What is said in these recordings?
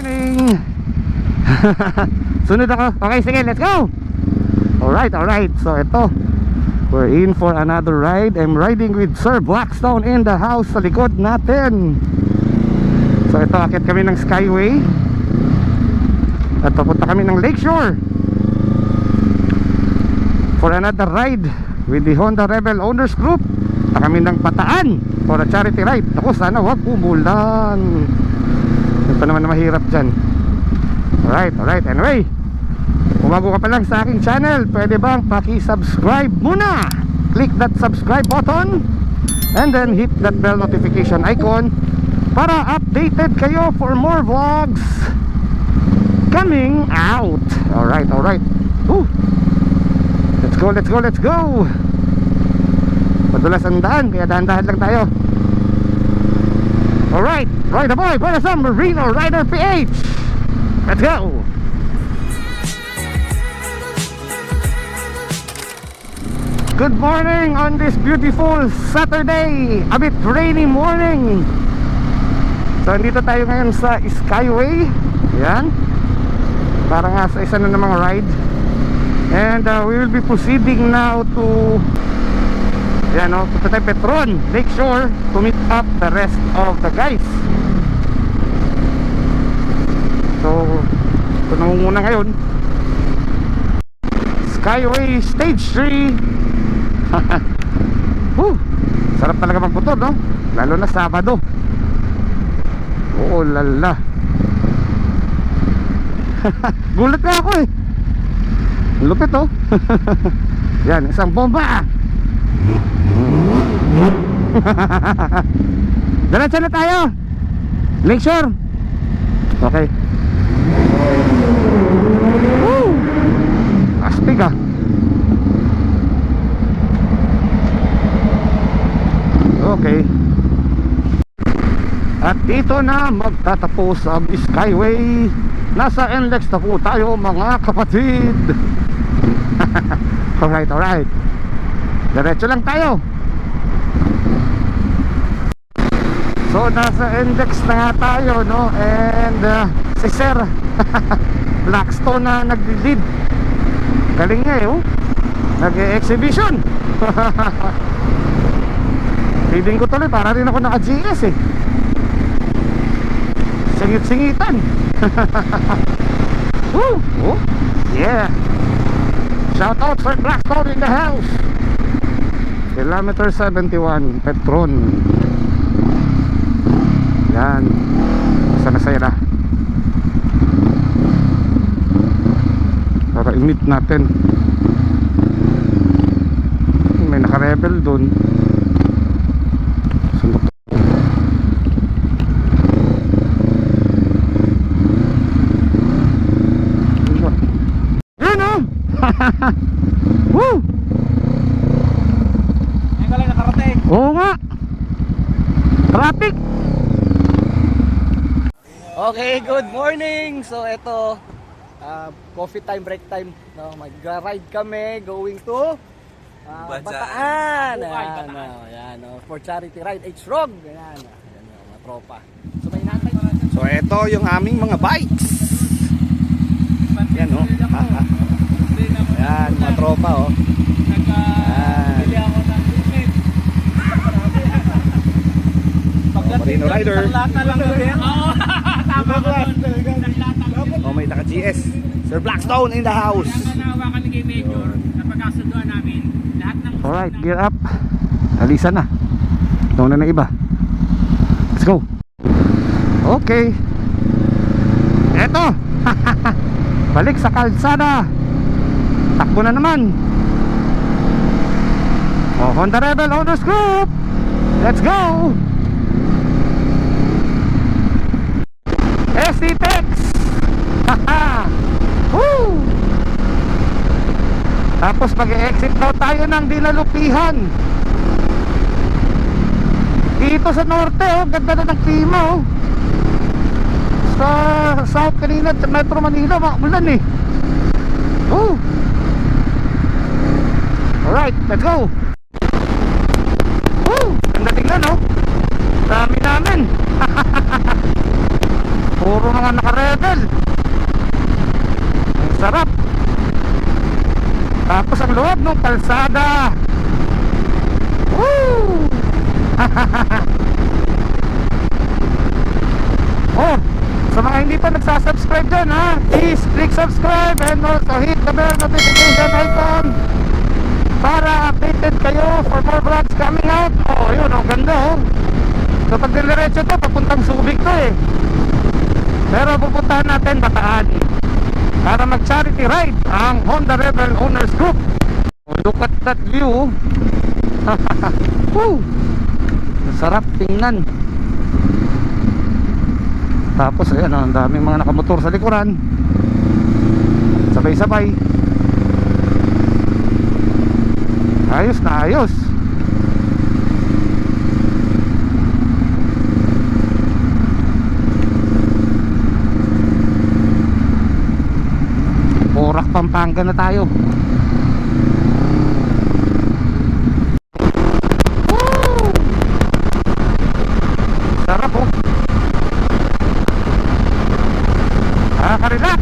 morning. Sunod ako. Okay, sige, let's go. Alright. So ito, we're in for another ride. I'm riding with Sir Blackstone in the house sa likod natin. So ito, akit kami ng Skyway at papunta kami ng Lakeshore for another ride with the Honda Rebel Owners Group. Kami ng Bataan for a charity ride. Ako, sana wag umulan. Ito naman na mahirap dyan. Alright. Anyway, kung bago ka pa lang sa aking channel, pwede bang paki-subscribe muna? Click that subscribe button and then hit that bell notification icon para updated kayo for more vlogs coming out. Alright. Woo. Let's go. Madulas ang daan, kaya dahan-dahan lang tayo. Alright, Rider Boy, para sa Marino Rider PH. Let's go. Good morning on this beautiful Saturday, a bit rainy morning. So andito tayo ngayon sa Skyway. Yan, para nga sa isa na namang ride. And we will be proceeding now to punta tayo Petron, Lakeshore, to meet up the rest of the guys. So ito nangunguna ngayon, Skyway Stage 3. Sarap talaga magmotor, no? Lalo na Sabado. Oo, lala. Gulat na ako eh. Lupit, oh. Yan, isang bomba. Diretso na tayo, Lakeshore. Okay. Woo! Astig ah. Okay. At dito na magtatapos ang Skyway. Nasa NLEX na po tayo, mga kapatid. Alright. Diretso lang tayo. So nasa index na nga tayo, no? And si Sir Blackstone na nag-lead. Galing niya eh, oh. Nag-exhibition. Feeling ko tuloy para rin ako naka-GS eh. Singit-singitan. Woo! Oh, yeah. Shout out Sir Blackstone in the house. Kilometer 71 Petron. Yan. Sana-saya na. Para i-meet natin. May naka-rebel dun. Sundok. Yun o. Woo. Ngayon ka lang nakarating. Oo nga. Traffic. Okay, good morning. So ito, coffee time, break time, no? Mag-ride kami going to Bataan. Ayan, for charity ride, H-Rog. Ayan, mga tropa. So may natay. So ito yung aming mga bikes. Yan oh. Yan, mga tropa oh. Nagka-bili ako ng equipment. Marino Rider. Lata lang doon. Oo. Tama ko doon. Oh, may naka-GS. Sir Blackstone in the house. Kaya nahawakan ni Kay Major, napagkasunduan namin lahat ng... Alright, gear up. Alisan na. Nauna na iba. Let's go. Okay. Eto. Balik sa kalsada. Takbo na naman. Oh, Honda Rebel Owners Group. Let's go. SC-Tex. Haha. Woo. Tapos mag-exit daw tayo ng Dinalupihan. Dito sa norte, oh, ganda na ng klima, oh. Sa south kanina, Metro Manila, maulan eh. Oh. Alright, let's go. Oh, ganda tingnan, oh. Dami namin. Puro puro mga naka-rebel. Ang sarap. Tapos ang loob ng kalsada. Woo! Oh, sa mga hindi pa nagsasubscribe dyan ha, please click subscribe and also hit the bell notification icon para updated kayo for more vlogs coming out. Oh, yun, oh, ganda oh. So pag diliretso to, papuntang Subic to eh. Pero pupuntahan natin Bataan para mag charity ride ang Honda Rebel Owners Group. Oh, look at that view. Woo! Sarap tingnan. Tapos ayan, ang daming mga nakamotor sa likuran. Sabay-sabay. Ayos na ayos. Porac, Pampanga na tayo. Woo! Sarap oh. Nakaka-relax.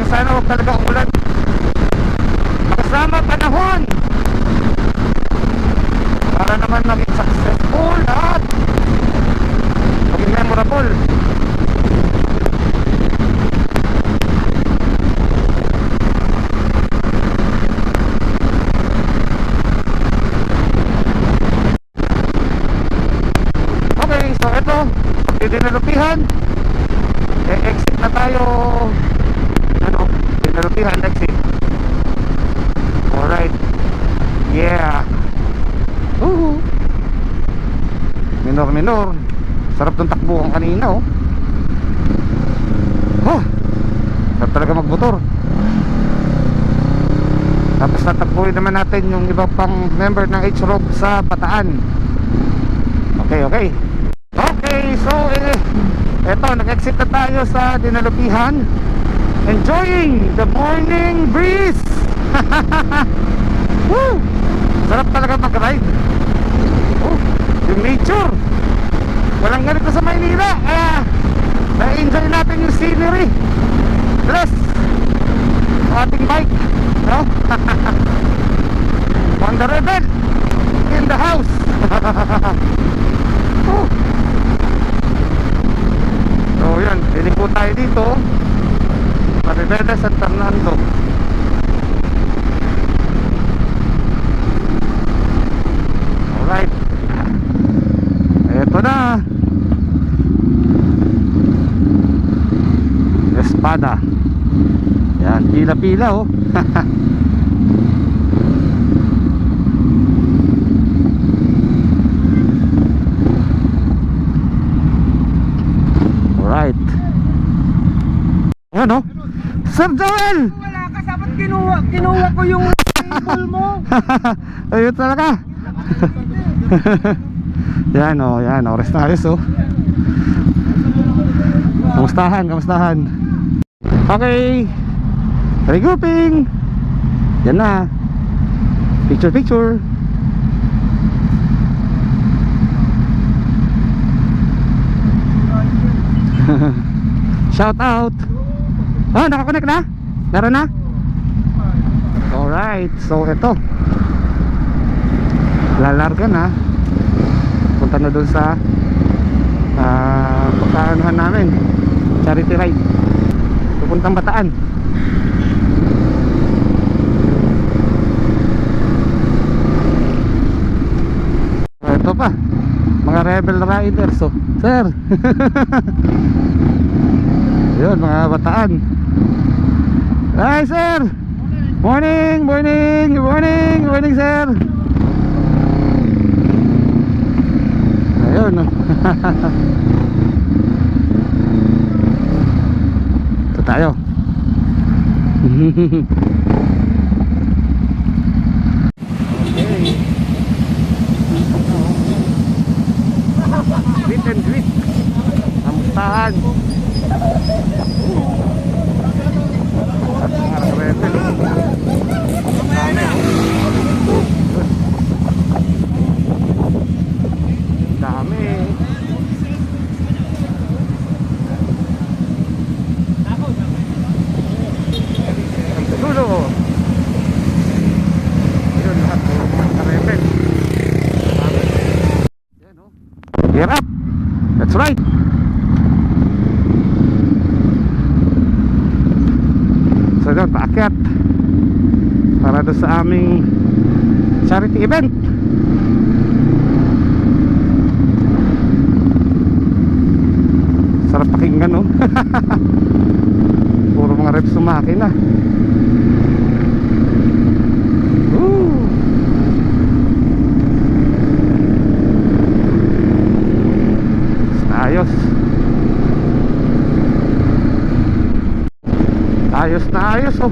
Sana huwag talaga umulan. Makasama panahon para naman maging successful at maging memorable. Dinalupihan exit na tayo. Ano? Dinalupihan exit. Alright. Yeah. Minor. Sarap ng takbuhan kanina oh. Sarap talaga magmotor. Tapos tatakbuhin naman natin yung iba pang member ng H-Rob sa Bataan. Okay, so eto, nag-exit na tayo sa Dinalupihan. Enjoying the morning breeze. Woo! Sarap talaga mag-ride. Yung nature walang ganito sa Maynila, kaya na-enjoy natin yung scenery plus ang ating bike, no? Honda Rebel in the house. So yun, liliko tayo dito Maribela, San Fernando. Alright, eto na Espada. Yan, pila-pila oh. Alright. Ano? Sir Joel! Wala ka, dapat kinuha ko yung table mo. Ayun talaga. Yan o, oras na ayos oh. Kamustahan? Okay, regrouping. Yan na. Picture. Shout out. Nakakonect na? Meron na? Alright, so ito lalarga na. Punta na dun sa pagkaanuhan namin, charity ride pupuntang Bataan. Ito pa mga rebel riders oh. Sir. Yun, mga Bataan. Hi sir. Morning sir. Ayun oh. Ito tayo. Meet and greet. Kamustahan? At mga rebel. para doon sa aming charity event. Sarap pakinggan, no? Puro mga reps sa makina. Ayos. Ayos na ayos, oh.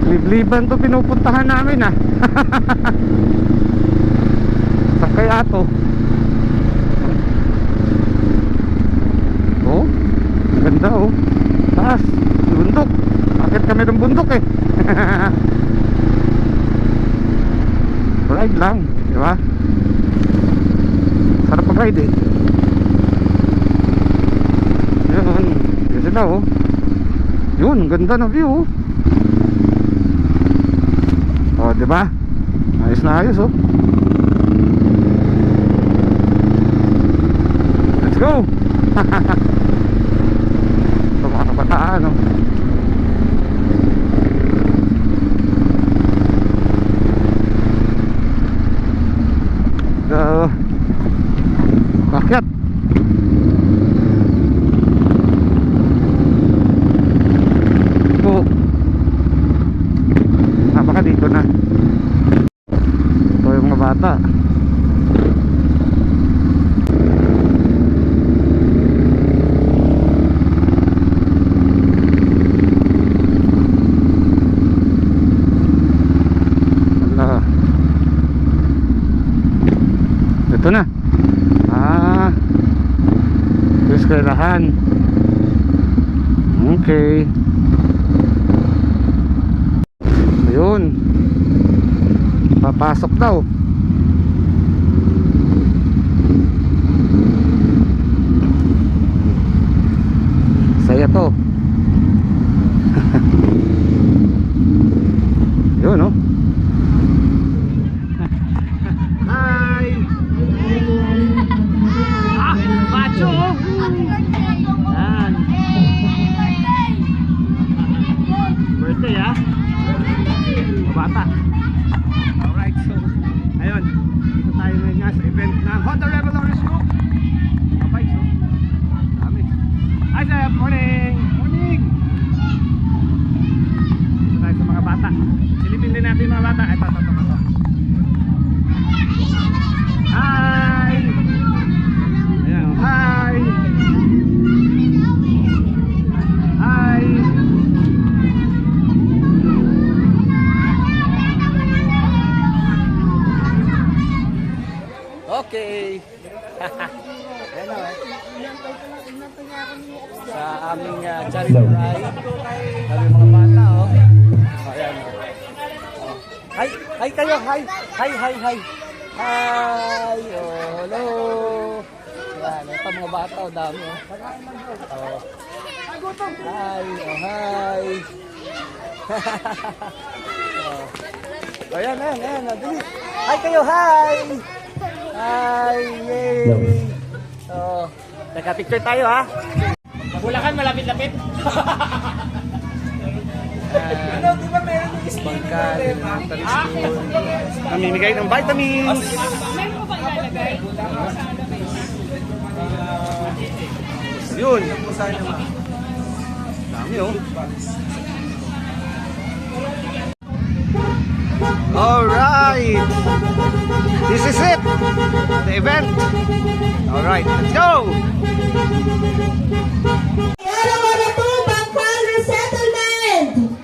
Libliban to pinupuntahan namin, ah. Sa kaya to. Oh, ganda, oh. Taas, bundok. Akit kami ng bundok, eh. Ride lang, di ba? Sarap mag-ride, eh. Yun, yun sila, oh. Yun, ang ganda na view, oh. Oh, di ba? Ayos na ayos, oh. Let's go. Ito mga kabataan, oh. So, bakit? Baka dito na. Ito yung mga bata. Ala. Ito na. Ito yung eskwelahan. Okay. Ayun, papasok daw. Saya to. Yun, no? Hi! Ah, macho! Yan. Birthday, ah? Bata. Alright, so ayun, dito tayo ngayon nga sa event ng Honda Rebel Owners Group. Okay, so dami. Hi sir, morning! Morning! Dito tayo sa mga bata. Silipin din natin yung mga bata. Ito. Hi! Ayan, hi! Hi! Okay. Ayan o. Sa aming charity ride. Kami mga bata, oh. Ayan. Oh. Hi! Hi kayo! Hi! Hi! Hi! Hi! Hi! Oh, hello! Ayan. Ito mga bata, oh. Dami, oh. Oh. Hi! Oh, hi! Oh. Ayan. Dali. Hi kayo! Hi! Hi! Yay! Oh, nagka-picture tayo, ha? Bulacan, malapit-lapit. Ano, di ba meron yung Bangkal Elementary School. Namimigay ng vitamins. Meron ko ba ilalagay? Yun. Dami, oh. Alright. This is it. The event. Alright, let's go. Yarawaratu Bangkal Resettlement.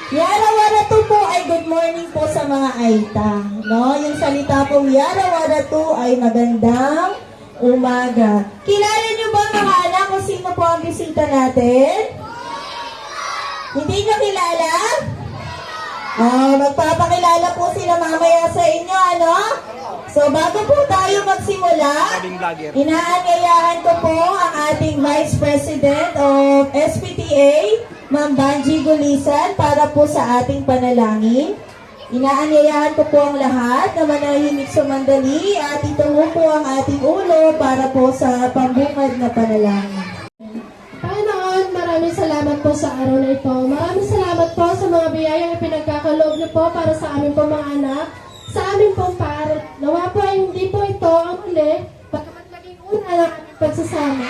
Yarawaratu po ay good morning po sa mga Aita. No, yung salita pong Yarawaratu ay magandang umaga. Kilala niyo ba mga anak kung sino po ang bisita natin? Hindi niyo kilala? Magpapakilala po sila mamaya sa inyo, ano? So, bago po tayo magsimula, inaanyayahan ko po ang ating Vice President of SPTA, Ma'am Banji Gulisan, para po sa ating panalangin. Inaanyayahan ko po ang lahat na manahimik sumandali at itungo po ang ating ulo para po sa pambungad na panalangin. Panginoon, maraming salamat po sa araw na ito. Maraming salamat po sa mga biyayang ipinagkakaloob niyo po para sa aming pong mga anak, sa aming pong paaral. Nawa po ay hindi po ito ang huli, bagamat maging una ng aming pagsasama.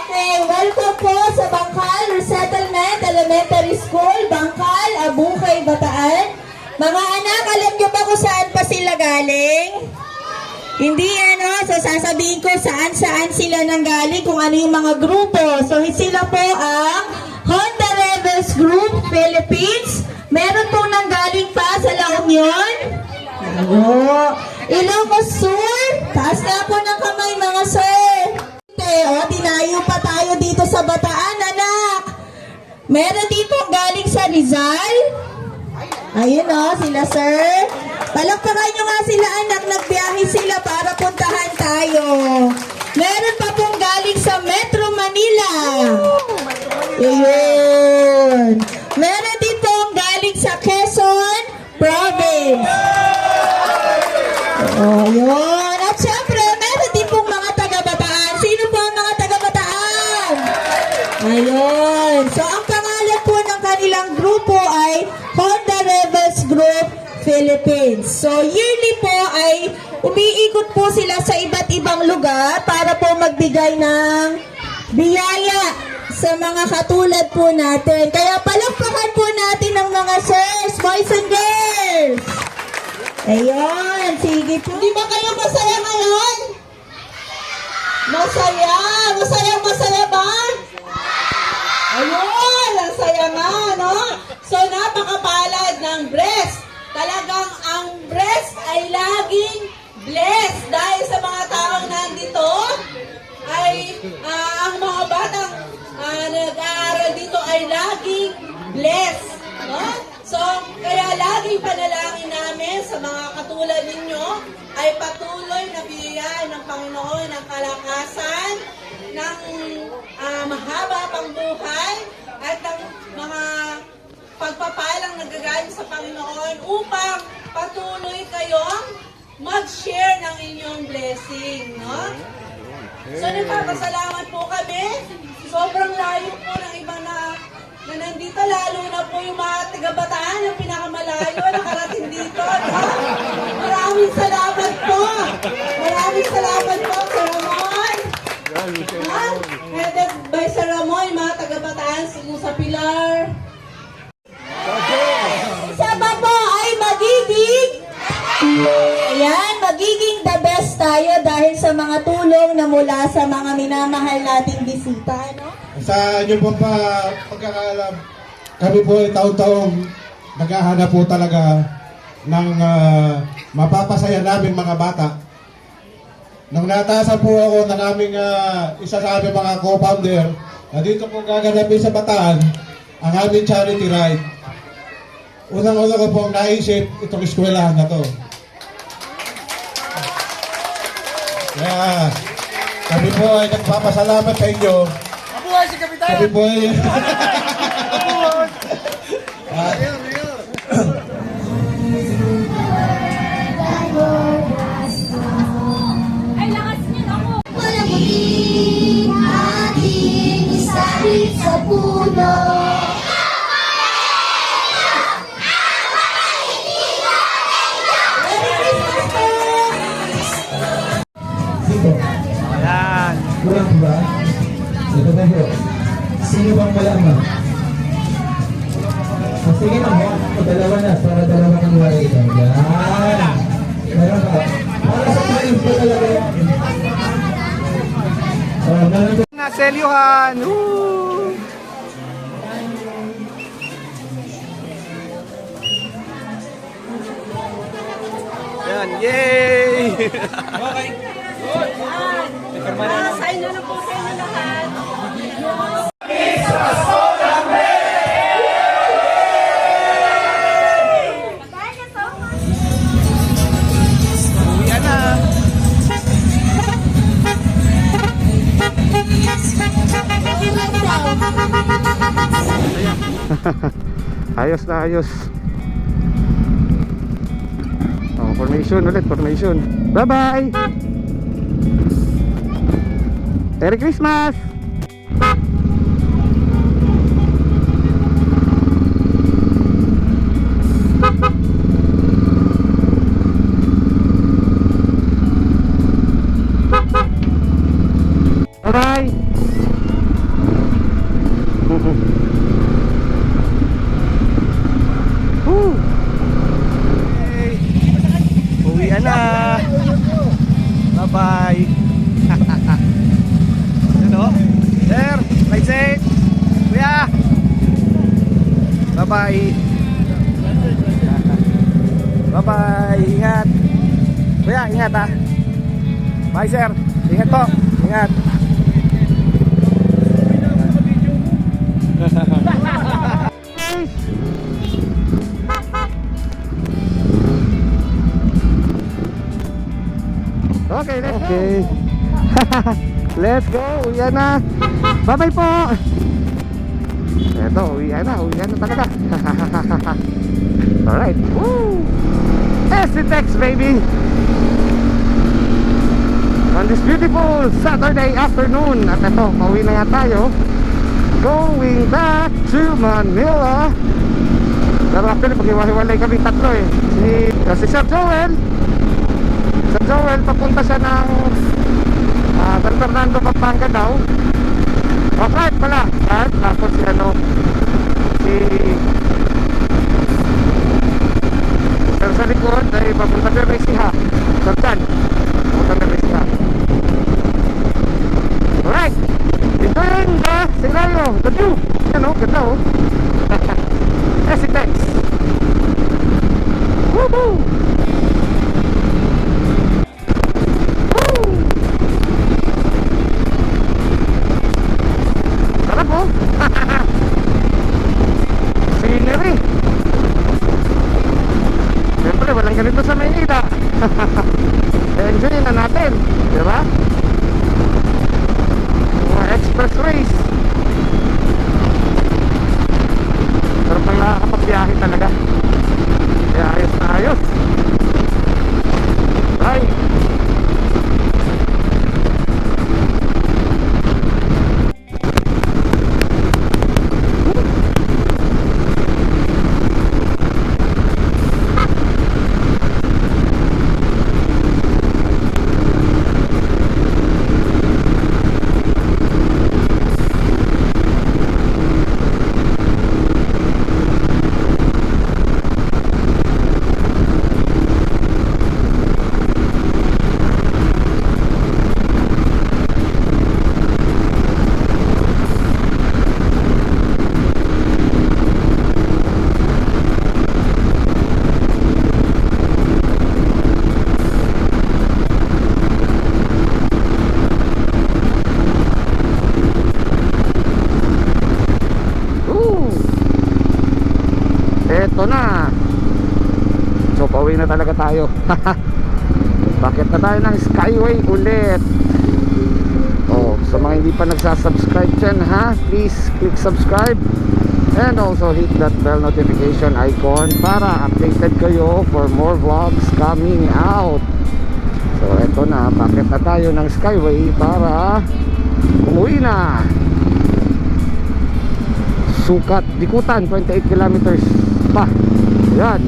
Okay, welcome po sa Bangkal Resettlement Elementary School, Bangkal, Abukay, Bataan. Mga anak, alam niyo ba kung saan pa sila galing? Hindi so sasabihin ko saan sila nanggaling, kung ano yung mga grupo. So sila po ang Honda Rebels Group Philippines. Meron pong nanggaling pa sa La Union. Ilocos Sur. Taas na po ng kamay mga sir. Dinayo pa tayo dito sa Bataan, anak. Meron dito galing sa Rizal. Ayun sila sir. Palakpakan nyo nga sila anak, nagbiyahe sila para puntahan tayo. Meron pa pong galing sa Metro Manila. Ayun. Meron din pong galing sa Quezon Province. Ayun. At syempre, meron din pong mga taga-Bataan. Sino po ang mga taga-Bataan? Ayun. So, ang pangalan po ng kanilang grupo ay Honda Rebels Group Philippines. So, yearly po ay umiikot po sila sa iba't ibang lugar para po magbigay ng biyaya sa mga katulad po natin. Kaya palakpakan po natin ang mga sirs, boys and girls. Ayun, sige po. Di ba kayo masaya ngayon? Masaya! Masaya ba? Ayun, ang saya nga, no? So, napakapalad ng breast. Talagang ang breast ay laging blessed dahil sa mga taong nandito ay ang mga batang nag-aaral dito ay laging blessed. No? So, kaya laging panalangin namin sa mga katulad ninyo ay patuloy na biyayaan ng Panginoon ng kalakasan, ng mahaba pang buhay at ng mga pagpapalang nagagaling sa Panginoon upang patuloy kayong mag-share ng inyong blessing, no? So, nagpapasalamat po kami. Sobrang layo po ng iba na nandito, lalo na po yung mga taga-Bataan, yung pinakamalayo, nakarating dito, no? Maraming salamat po. Maraming salamat po, Sir Ramon. Headed by Sir Ramon, mga taga-Bataan, sa Pilar. Isa pa po ay magiging the best tayo dahil sa mga tulong na mula sa mga minamahal nating bisita, no? Sa inyo po pagkakaalam, kami po ay taon-taong naghahanap po talaga ng mapapasaya namin mga bata. Nang nataasan po ako ng aming isa sa aming mga co-founder na dito po gaganapin sa Bataan ang aming charity ride. Unang-una ko pong naisip itong eskwelahan na to. Kaya kami po ay nagpapasalamat sa inyo. Mabuhay si Kapitan! Kami po ay... Walang muling ating isabit sa puno. Ayan. Kurang ba? Ito ba bro? Sino bang malaman? Sige na mo, dalawa na, para dalawa kang wari ito. Yan! Meron ka. Para sa kayo po talaga yan. Meron ko. Na Selyuhan. Woo! Ayan, yay! Okay. Sign na po sa inyo lahat. Uwian na. Ayos na ayos. Formation ulit, formation. Bye-bye! Merry Christmas! Bye-bye. Bye-bye. Ingat. Kuya, ingat ha. Bye sir. Ingat po. Ingat. Okay, let's go. Let's go. Uwian na. Bye-bye po. Eto, uwian na talaga. Alright. Woo! SCTEX baby. On this beautiful Saturday afternoon. At eto, pauwi na nga tayo. Going back to Manila. Pero actually, pag-iwalay kami tatlo eh. Si Sir Joel. Sir Joel, papunta siya ng San Fernando, Pampanga daw. O, kahit pala. Tapos si Sir sa likod ay papunta na rin siya. Sir Chan, papunta na rin siya. Alright. Enjoying the scenario, the view. Yan o, ganda o. SCTEX. Woohoo! Sarap o. Scenery. Siyempre, walang ganito sa Maynila. Enjoy na natin. Diba? Mga expressways. Sarap lang nakakapagbiyahe talaga. Kaya ayos na ayos. Bye. Eto na. So pauwi na talaga tayo. Bakit na tayo ng Skyway ulit. Oh, sa mga hindi pa nagsasubscribe dyan ha, please click subscribe. And also hit that bell notification icon para updated kayo for more vlogs coming out. So eto na, bakit na tayo ng Skyway para umuwi na. Sukat, Bikutan, 28 kilometers pa. Yan.